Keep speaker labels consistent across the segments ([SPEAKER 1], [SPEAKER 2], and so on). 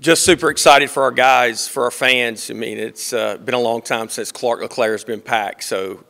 [SPEAKER 1] Just super excited for our guys, for our fans. I mean, it's been a long time since Clark LeClaire has been packed. So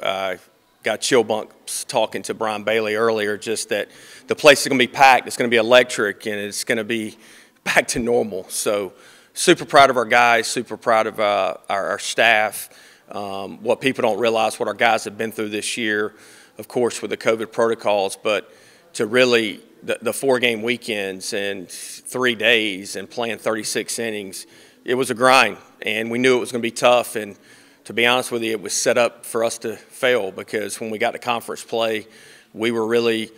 [SPEAKER 1] got chill bumps talking to Brian Bailey earlier, just that the place is going to be packed. It's going to be electric, and it's going to be back to normal. So super proud of our guys, super proud of our staff. What people don't realize, what our guys have been through this year, of course, with the COVID protocols, but to really the 4-game weekends and 3 days and playing 36 innings, it was a grind, and we knew it was going to be tough. And to be honest with you, it was set up for us to fail, because when we got to conference play, we were really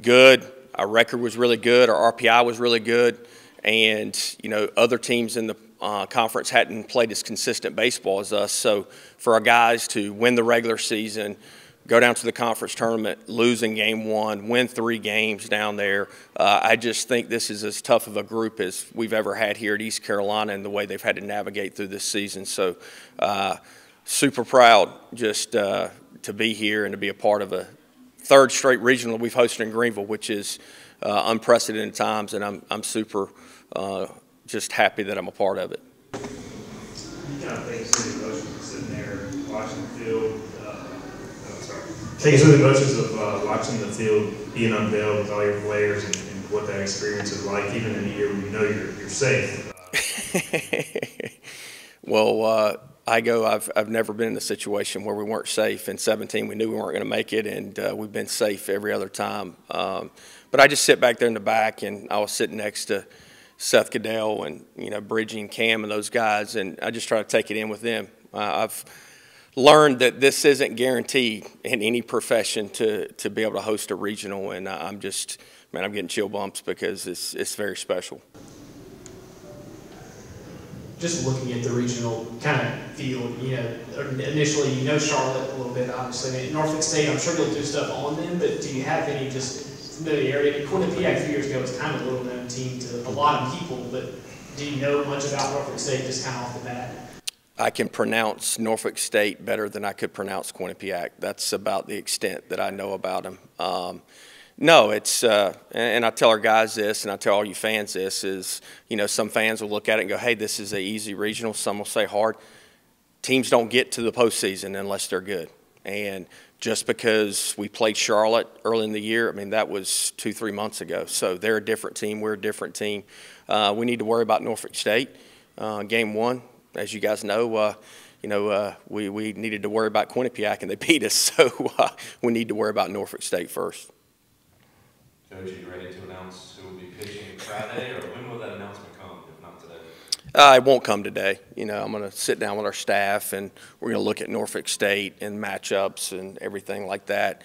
[SPEAKER 1] good. Our record was really good. Our RPI was really good. And, you know, other teams in the conference hadn't played as consistent baseball as us. So for our guys to win the regular season, go down to the conference tournament, lose in game 1, win 3 games down there. I just think this is as tough of a group as we've ever had here at East Carolina, and the way they've had to navigate through this season. So super proud just to be here and to be a part of a 3rd straight regional we've hosted in Greenville, which is unprecedented times, and I'm super just happy that I'm a part of it.
[SPEAKER 2] You kind of think through the emotions sitting there watching the field. Take us through the emotions of watching the field being unveiled with all your players, and what that experience is like, even in a year when you know you're safe.
[SPEAKER 1] Well, I've never been in a situation where we weren't safe. In 17, we knew we weren't going to make it, and we've been safe every other time. But I just sit back there in the back, and I was sitting next to Seth Goodell and, you know, Bridgie and Cam and those guys, and I just try to take it in with them. I've learned that this isn't guaranteed in any profession to be able to host a regional, and I'm getting chill bumps because it's very special.
[SPEAKER 3] Just looking at the regional kind of field, you know, initially, you know Charlotte a little bit, obviously. In Norfolk State, I'm sure you'll do stuff on them, but do you have any just familiarity? Quinnipiac a few years ago was kind of a little-known team to a lot of people, but do you know much about Norfolk State just kind of off the bat?
[SPEAKER 1] I can pronounce Norfolk State better than I could pronounce Quinnipiac. That's about the extent that I know about them. No, it's and I tell our guys this, and I tell all you fans this, is, you know, some fans will look at it and go, hey, this is an easy regional. Some will say hard. Teams don't get to the postseason unless they're good. And just because we played Charlotte early in the year, I mean, that was 2-3 months ago. So they're a different team. We're a different team. We need to worry about Norfolk State. Game 1, as you guys know, we needed to worry about Quinnipiac, and they beat us. So we need to worry about Norfolk State first.
[SPEAKER 4] Coach, are you ready to announce who will be pitching Friday, or when will that announcement come, if not today?
[SPEAKER 1] It won't come today. You know, I'm going to sit down with our staff, and we're going to look at Norfolk State and matchups and everything like that.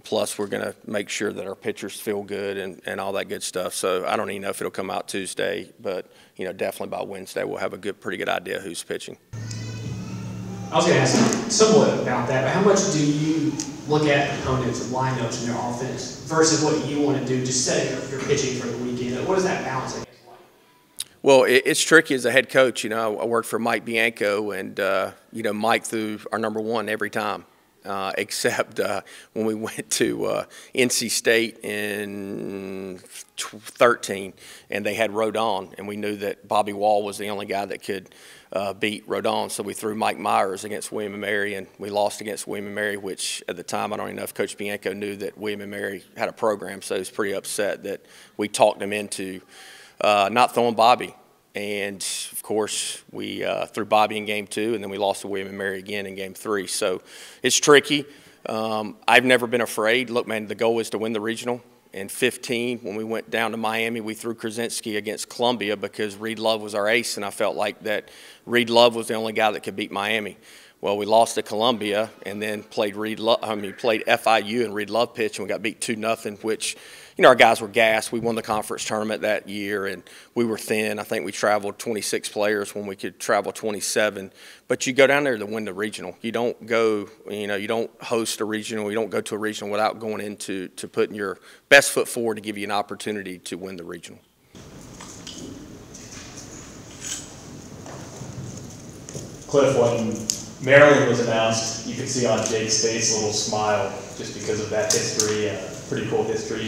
[SPEAKER 1] Plus, we're going to make sure that our pitchers feel good and all that good stuff. So I don't even know if it'll come out Tuesday, but, you know, definitely by Wednesday we'll have a pretty good idea who's pitching.
[SPEAKER 3] I was going to ask somewhat about that, but how much do you look at opponents and lineups in their offense versus what you want to do, just setting up your pitching for the weekend? What is that balance like?
[SPEAKER 1] Well, it's tricky as a head coach. You know, I worked for Mike Bianco, and, you know, Mike threw our #1 every time. Except when we went to NC State in 13, and they had Rodon, and we knew that Bobby Wall was the only guy that could beat Rodon, so we threw Mike Myers against William & Mary, and we lost against William & Mary, which at the time, I don't even know if Coach Bianco knew that William & Mary had a program, so he was pretty upset that we talked him into not throwing Bobby. And, of course, we threw Bobby in Game 2, and then we lost to William & Mary again in Game 3. So it's tricky. I've never been afraid. Look, man, the goal is to win the regional. In 15, when we went down to Miami, we threw Krasinski against Columbia because Reed Love was our ace, and I felt like that Reed Love was the only guy that could beat Miami. Well, we lost to Columbia and then played FIU and Reed Love pitched, and we got beat 2-0, which, you know, our guys were gassed. We won the conference tournament that year, and we were thin. I think we traveled 26 players when we could travel 27. But you go down there to win the regional. You don't go, you know, you don't host a regional. You don't go to a regional without going into putting your best foot forward to give you an opportunity to win the regional.
[SPEAKER 5] Cliff, when Maryland was announced, you could see on Jake's face a little smile just because of that history. pretty cool history.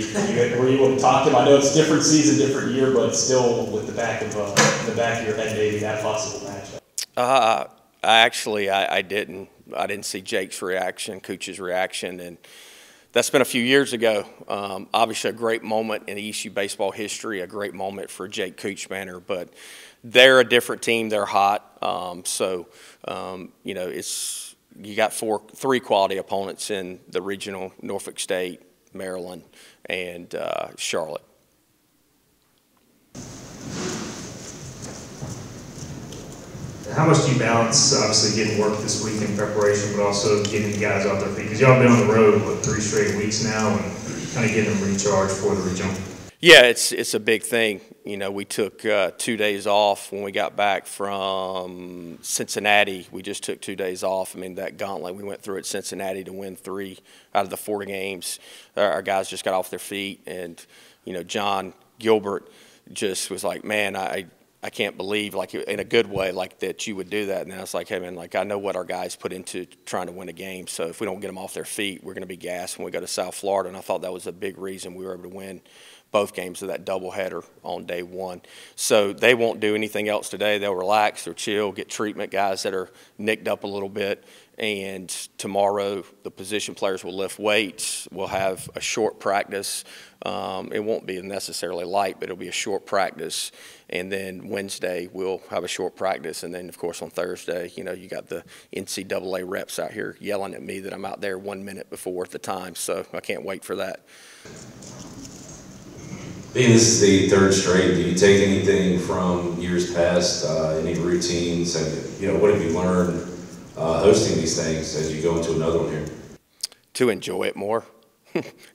[SPEAKER 5] Were you able to talk to him? I know it's different season, different year, but still with the back of your head, maybe that possible matchup.
[SPEAKER 1] I didn't. I didn't see Jake's reaction, Cooch's reaction, and that's been a few years ago. Obviously, a great moment in ECU baseball history, a great moment for Jake Coochmaner, but they're a different team. They're hot. You know, you got three quality opponents in the regional: Norfolk State, Maryland, and Charlotte.
[SPEAKER 2] How much do you balance, obviously, getting work this week in preparation, but also getting the guys off their feet? Because y'all been on the road, 3 straight weeks now, and kind of getting them recharged for the regional.
[SPEAKER 1] Yeah, it's a big thing. You know, we took 2 days off when we got back from Cincinnati. We just took 2 days off. I mean, that gauntlet we went through at Cincinnati to win 3 out of the 4 games. Our guys just got off their feet, and you know, John Gilbert just was like, man, I can't believe, like, in a good way, like, that you would do that. And then I was like, hey, man, like, I know what our guys put into trying to win a game. So if we don't get them off their feet, we're going to be gassed when we go to South Florida. And I thought that was a big reason we were able to win both games of that doubleheader on day 1. So they won't do anything else today. They'll relax, they'll chill, get treatment, guys that are nicked up a little bit. And tomorrow, the position players will lift weights. We'll have a short practice. It won't be necessarily light, but it'll be a short practice. And then Wednesday, we'll have a short practice. And then, of course, on Thursday, you know, you got the NCAA reps out here yelling at me that I'm out there 1 minute before the time. So I can't wait for that.
[SPEAKER 6] Being this is the 3rd straight, do you take anything from years past, any routines? And, you know, what have you learned hosting these things as you go into another one here?
[SPEAKER 1] To enjoy it more.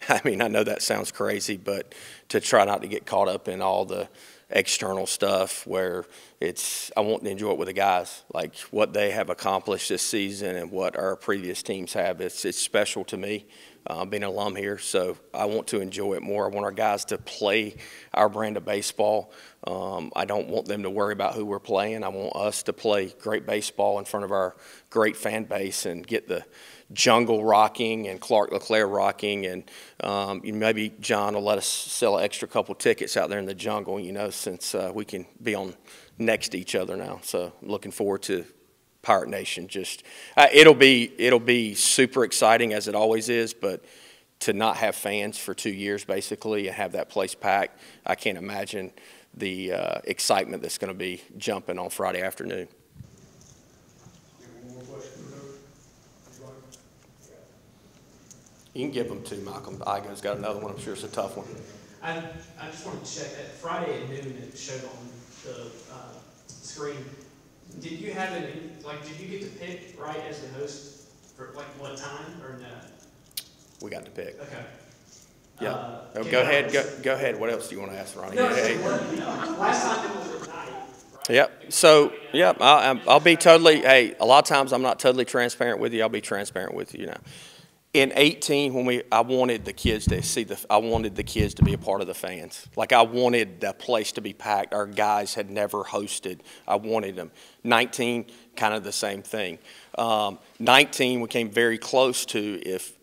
[SPEAKER 1] I mean, I know that sounds crazy, but to try not to get caught up in all the external stuff where I want to enjoy it with the guys, like what they have accomplished this season and what our previous teams have. It's special to me, being an alum here, so I want to enjoy it more. I want our guys to play our brand of baseball. I don't want them to worry about who we're playing. I want us to play great baseball in front of our great fan base and get the jungle rocking and Clark LeClaire rocking, and maybe John will let us sell an extra couple tickets out there in the jungle, you know, since we can be on next to each other now. So I'm looking forward to Pirate Nation. Just it'll be super exciting, as it always is, but to not have fans for 2 years basically and have that place packed, I can't imagine the excitement that's going to be jumping on Friday afternoon. You can give them to Malcolm. Igo's got another one. I'm sure it's a tough one.
[SPEAKER 3] I just wanted to check that Friday at noon it showed on the screen. Did you have did you get to pick right as the host for like what time or no?
[SPEAKER 1] We got to pick.
[SPEAKER 3] Okay.
[SPEAKER 1] Yeah. Go ahead. Go ahead. What else do you want to ask, Ronnie?
[SPEAKER 3] No, last time it was at night. Right?
[SPEAKER 1] Yep. So, yep. I'll be totally. Hey, a lot of times I'm not totally transparent with you. I'll be transparent with you. You know. In 18, when I wanted the kids to see I wanted the kids to be a part of the fans. Like, I wanted the place to be packed. Our guys had never hosted. I wanted them. 19, kind of the same thing. 19, we came very close to if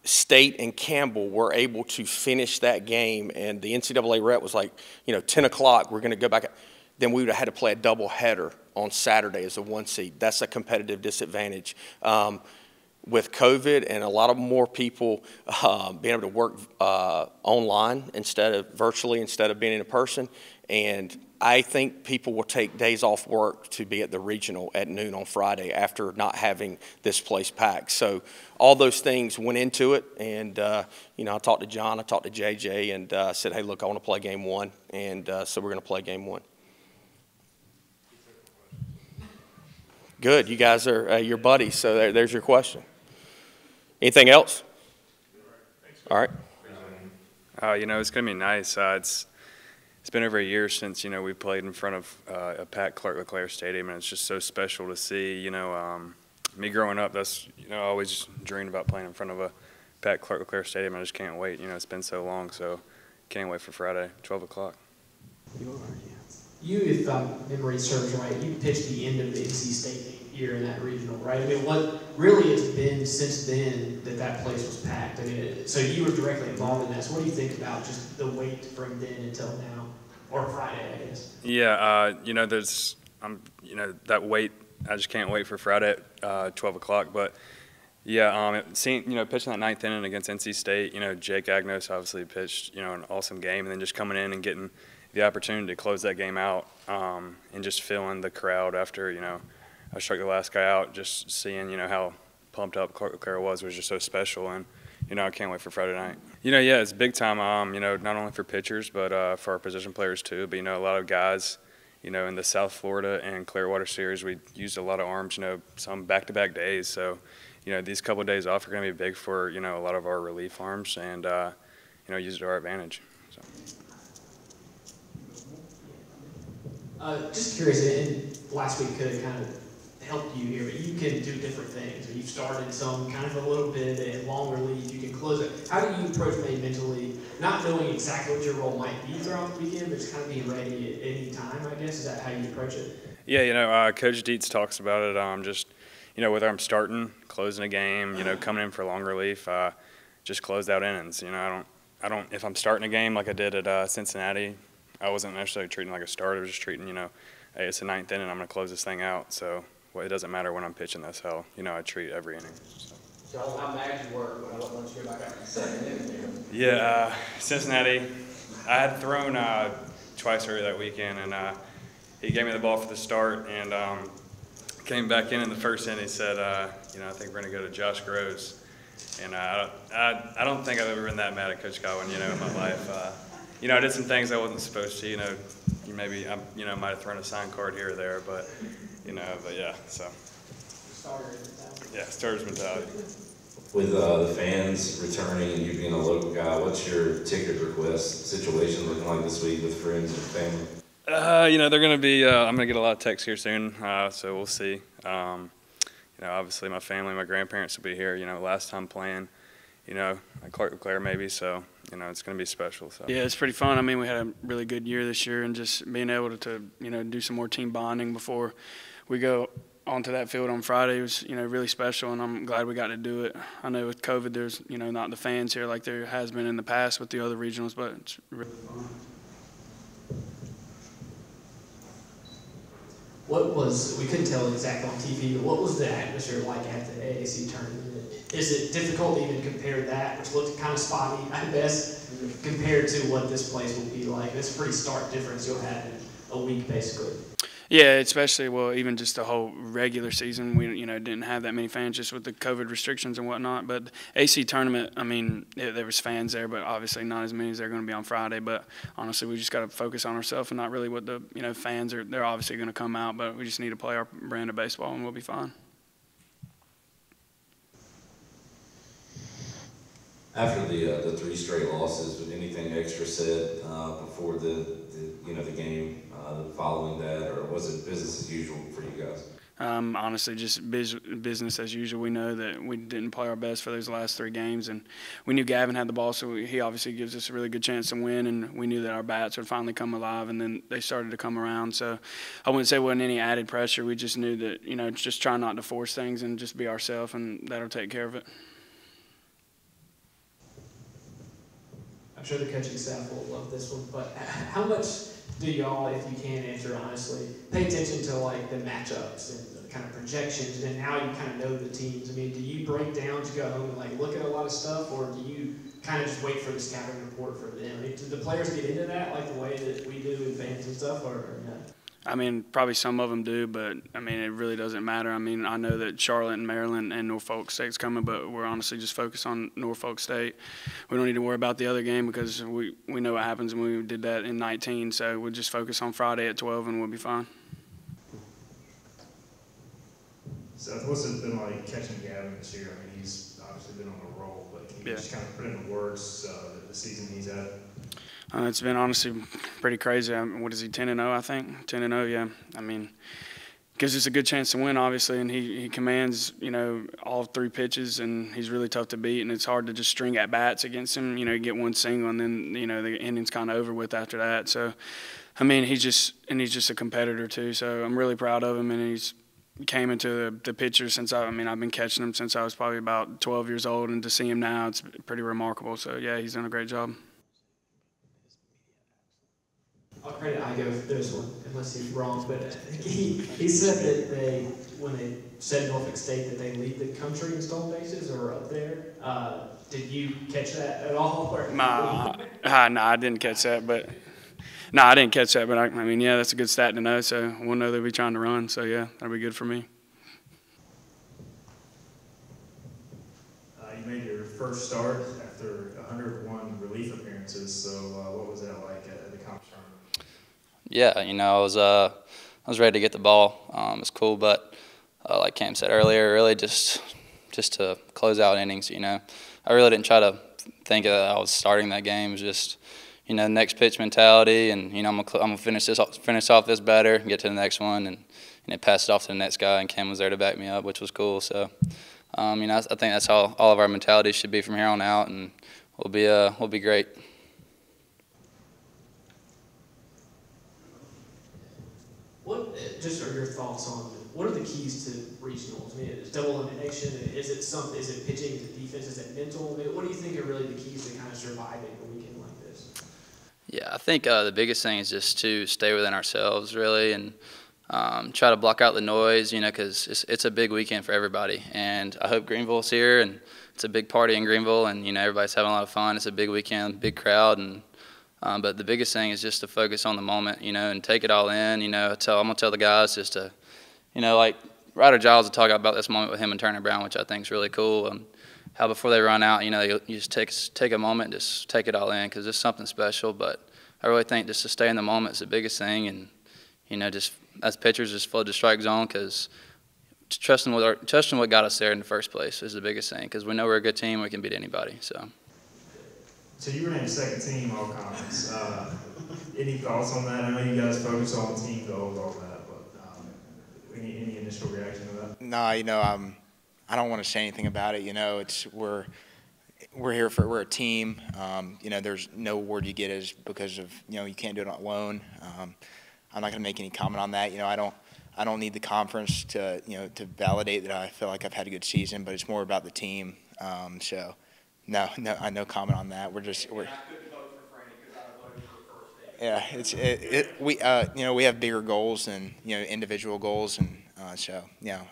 [SPEAKER 1] State and Campbell were able to finish that game, and the NCAA rep was like, you know, 10 o'clock, we're going to go back. Then we would have had to play a doubleheader on Saturday as a 1 seed. That's a competitive disadvantage. With COVID and a lot of more people being able to work online virtually instead of being in person, and I think people will take days off work to be at the regional at noon on Friday after not having this place packed. So all those things went into it, and you know, I talked to John, I talked to JJ, and said, hey, look, I want to play game 1, and so we're going to play game 1. Good, you guys are your buddies, so there's your question. Anything else? All right.
[SPEAKER 7] You know, it's going to be nice. It's been over a year since, you know, we played in front of a packed Clark LeClaire Stadium, and it's just so special to see. You know, me growing up, that's, you know, I always dreamed about playing in front of a packed Clark LeClaire Stadium. I just can't wait. You know, it's been so long, so can't wait for Friday, 12 o'clock.
[SPEAKER 3] if memory serves right, you pitched the end of the NC State year in that regional, right? I mean, what really it's been since then that place was packed. I mean, so you were directly involved in that. So what do you think about just the wait from then until now, or Friday, I guess?
[SPEAKER 7] Yeah, you know, you know, that wait. I just can't wait for Friday at 12 o'clock. But yeah, seeing, you know, pitching that ninth inning against NC State, you know, Jake Agnos obviously pitched, you know, an awesome game, and then just coming in and getting the opportunity to close that game out, and just feeling the crowd after, you know, I struck the last guy out, just seeing, you know, how pumped up Clark LeClaire was just so special. And, you know, I can't wait for Friday night. You know, yeah, it's big time, you know, not only for pitchers, but for our position players too. But, you know, a lot of guys, you know, in the South Florida and Clearwater series, we used a lot of arms, you know, some back-to-back days. So, you know, these couple of days off are going to be big for, you know, a lot of our relief arms, and, you know, use it to our advantage. So.
[SPEAKER 3] Just curious, and last week could have kind of helped you here, but you can do different things. You've started some kind of a little bit and longer lead, you can close it. How do you approach May mentally, not knowing exactly what your role might be throughout the weekend, but just kind of being ready at any time, I guess? Is that how you approach it?
[SPEAKER 7] Yeah, you know, Coach Dietz talks about it, just, you know, whether I'm starting, closing a game, you know, coming in for long relief, just close out innings. You know, I don't, if I'm starting a game like I did at Cincinnati, I wasn't necessarily treating like a starter, I was just treating, you know, hey, it's the ninth inning, I'm going to close this thing out. So, well, it doesn't matter when I'm pitching this, how, you know, I treat every inning.
[SPEAKER 8] So how mad you were when I wasn't sure about that second inning?
[SPEAKER 7] Yeah, Cincinnati, I had thrown twice earlier that weekend, and he gave me the ball for the start, and came back in the first inning. He said, you know, I think we're going to go to Josh Groves. And I don't think I've ever been that mad at Coach Godwin, you know, in my life. You know, I did some things I wasn't supposed to, you know, maybe, you know, might have thrown a sign card here or there, but, you know, but yeah, so. Yeah, starter's mentality.
[SPEAKER 6] With the fans returning and you being a local guy, what's your ticket request situation looking like this week with friends and family?
[SPEAKER 7] You know, they're going to be, I'm going to get a lot of texts here soon, so we'll see. You know, obviously my family, my grandparents will be here, you know, last time playing, you know, at Clark LeClaire maybe, so, you know, it's going to be special. So.
[SPEAKER 9] Yeah, it's pretty fun. I mean, we had a really good year this year, and just being able to, you know, do some more team bonding before we go onto that field on Friday was, you know, really special, and I'm glad we got to do it. I know with COVID there's, you know, not the fans here like there has been in the past with the other regionals, but it's really fun.
[SPEAKER 3] What was, we couldn't tell exactly on TV, but what was the atmosphere like at the AAC tournament? Is it difficult to even compare that, which looked kind of spotty, I guess, compared to what this place will be like? It's a pretty stark difference you'll have in a week, basically.
[SPEAKER 9] Yeah, especially, well, even just the whole regular season, we, you know, didn't have that many fans just with the COVID restrictions and whatnot. But the AC tournament, I mean, there was fans there, but obviously not as many as they're going to be on Friday. But honestly, we just got to focus on ourselves and not really what the, you know, fans are. They're obviously going to come out, but we just need to play our brand of baseball and we'll be fine.
[SPEAKER 6] After the three straight losses, was anything extra said before the you know, the game following that, or was it business as usual for you guys?
[SPEAKER 9] Honestly, just business as usual. We know that we didn't play our best for those last three games, and we knew Gavin had the ball, so he obviously gives us a really good chance to win, and we knew that our bats would finally come alive, and then they started to come around. So I wouldn't say it wasn't any added pressure. We just knew that, you know, just try not to force things and just be ourselves, and that'll take care of it.
[SPEAKER 3] I'm sure the coaching staff will love this one, but how much do y'all, if you can answer honestly, pay attention to like the matchups and the kind of projections and how you kind of know the teams? I mean, do you break down to go home and like look at a lot of stuff, or do you kind of just wait for the scouting report for them? I mean, do the players get into that like the way that we do in fans and stuff, or no?
[SPEAKER 9] I mean, probably some of them do, but, I mean, it really doesn't matter. I mean, I know that Charlotte and Maryland and Norfolk State's coming, but we're honestly just focused on Norfolk State. We don't need to worry about the other game because we know what happens when we did that in 19, so we'll just focus on Friday at 12 and we'll be fine.
[SPEAKER 2] Seth, what's it been like catching Gavin this year? I mean, he's obviously been on a roll, but can you just kind of put into words the season he's had?
[SPEAKER 9] It's been honestly pretty crazy. What is he, 10-0, I think? 10-0, yeah. I mean, gives us a good chance to win, obviously, and he commands, you know, all three pitches, and he's really tough to beat, and it's hard to just string at bats against him. You know, you get one single, and then, you know, the inning's kind of over with after that. So I mean, he's just a competitor too. So I'm really proud of him, and he's came into the picture since I've been catching him since I was probably about 12 years old, and to see him now, it's pretty remarkable. So yeah, he's done a great job.
[SPEAKER 3] I'll credit Igo for this one, unless he's wrong, but he said that when they said Norfolk State, that they lead the country in stolen bases or up there. Did you catch that at all?
[SPEAKER 9] Nah, I didn't catch that, but I didn't catch that. But I mean, yeah, that's a good stat to know. So we'll know they'll be trying to run. So yeah, that'll be good for me.
[SPEAKER 2] You made your first start after 101 relief appearances. So what was that like at the conference tournament?
[SPEAKER 10] Yeah, I was ready to get the ball. It's cool, but like Cam said earlier, really just to close out innings. I really didn't try to think that I was starting that game. It was just next pitch mentality, and I'm gonna finish off this batter, get to the next one, and pass it off to the next guy. And Cam was there to back me up, which was cool. So I think that's how all of our mentality should be from here on out, and we'll be great.
[SPEAKER 3] What just are your thoughts on what are the keys to regionals? I mean, is double elimination? Is it pitching? Is it defense? Is it mental? I mean, what do you think are really the keys to kind of surviving a weekend like this?
[SPEAKER 10] Yeah, I think the biggest thing is just to stay within ourselves, really, and try to block out the noise, because it's a big weekend for everybody. And I hope Greenville's here, and it's a big party in Greenville, and everybody's having a lot of fun. It's a big weekend, big crowd, and but the biggest thing is just to focus on the moment, and take it all in. I'm gonna tell the guys just to, like Ryder Giles will talk about this moment with him and Turner Brown, which I think is really cool. And how before they run out, you just take a moment, just take it all in, because it's something special. But I really think just to stay in the moment is the biggest thing, and just as pitchers, just float the strike zone, because trusting what got us there in the first place is the biggest thing, because we know we're a good team, we can beat anybody.
[SPEAKER 2] So you were named second team all conference. Any thoughts on that? I know you guys focus on team goals, all that, but any initial reaction to that?
[SPEAKER 11] No, I don't want to say anything about it. We're here we're a team. There's no award you get is because of you can't do it alone. I'm not going to make any comment on that. I don't need the conference to to validate that I feel like I've had a good season, but it's more about the team. No, no comment on that. We have bigger goals and individual goals, and so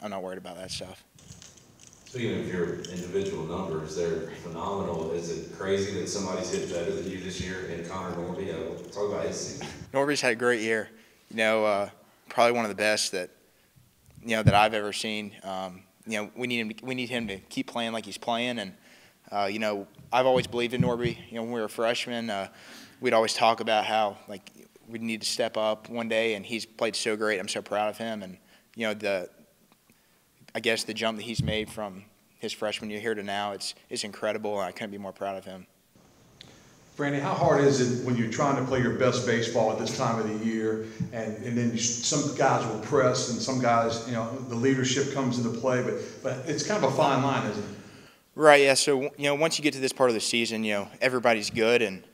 [SPEAKER 11] I'm not worried about that stuff.
[SPEAKER 6] Speaking of your individual numbers, they're phenomenal. Is it crazy that somebody's hit better than you this year in Connor Norby? Talk about his season.
[SPEAKER 11] Norby's had a great year. Probably one of the best that that I've ever seen. We need him to keep playing like he's playing, and I've always believed in Norby. When we were freshmen, we'd always talk about how we need to step up one day, and he's played so great. I'm so proud of him, and I guess the jump that he's made from his freshman year here to now, it's incredible, and I couldn't be more proud of him.
[SPEAKER 12] Brandy, how hard is it when you're trying to play your best baseball at this time of the year, and then some guys will press, and some guys, the leadership comes into play, but it's kind of a fine line, isn't it?
[SPEAKER 11] Right. Yeah. So once you get to this part of the season, everybody's good, and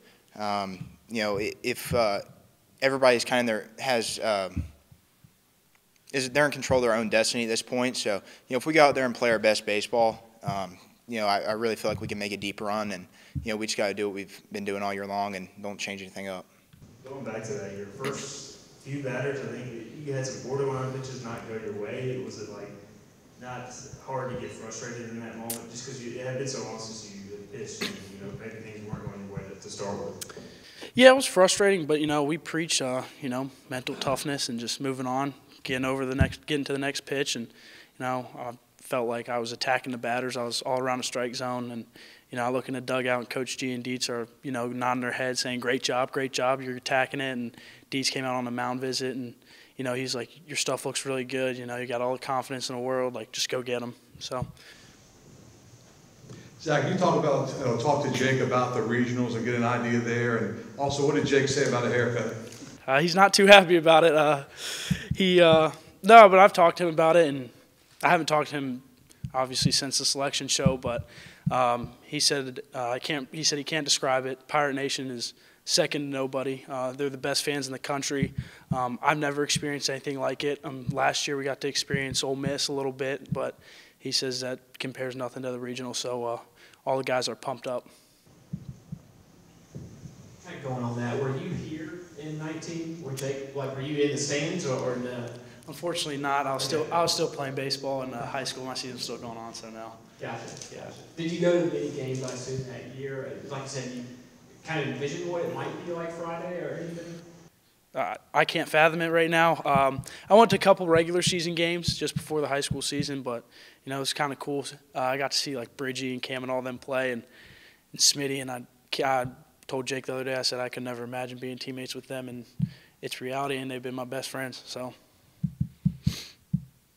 [SPEAKER 11] if everybody's kind of they're in control of their own destiny at this point. So if we go out there and play our best baseball, I really feel like we can make a deep run, and we just got to do what we've been doing all year long and don't change anything up.
[SPEAKER 2] Going back to that, your first few batters, I think you had some borderline pitches not go your way. Was it not hard to get frustrated in that moment, just because it had been so long since you had pitched, and maybe things weren't going your way to start with?
[SPEAKER 13] Yeah, it was frustrating, but we preach mental toughness and just moving on, getting to the next pitch, and I felt like I was attacking the batters. I was all around the strike zone, and I look in the dugout, and Coach G and Dietz are nodding their heads, saying, great job, you're attacking it." And Dietz came out on a mound visit, and he's like, "Your stuff looks really good. You got all the confidence in the world. Just go get them." So.
[SPEAKER 12] Zach, you talk to Jake about the regionals and get an idea there, and also what did Jake say about a haircut?
[SPEAKER 13] He's not too happy about it. No, but I've talked to him about it, and I haven't talked to him obviously since the selection show, but he said he can't describe it. Pirate Nation is second to nobody. They're the best fans in the country. I've never experienced anything like it. Last year we got to experience Ole Miss a little bit, but he says that compares nothing to the regional, so all the guys are pumped up.
[SPEAKER 3] Kind of going on that, were you here in 19? Were you in the stands or no?
[SPEAKER 13] Unfortunately not. I was still playing baseball in high school. My season's still going on, so no.
[SPEAKER 3] Gotcha. Did you go to many games, I assume, that year? Like you said, you kind of envision what it might be like Friday or anything?
[SPEAKER 13] I can't fathom it right now. I went to a couple regular season games just before the high school season, but it was kind of cool. I got to see like Bridgie and Cam and all them play, and Smitty, and I told Jake the other day, I said I could never imagine being teammates with them, and it's reality, and they've been my best friends. So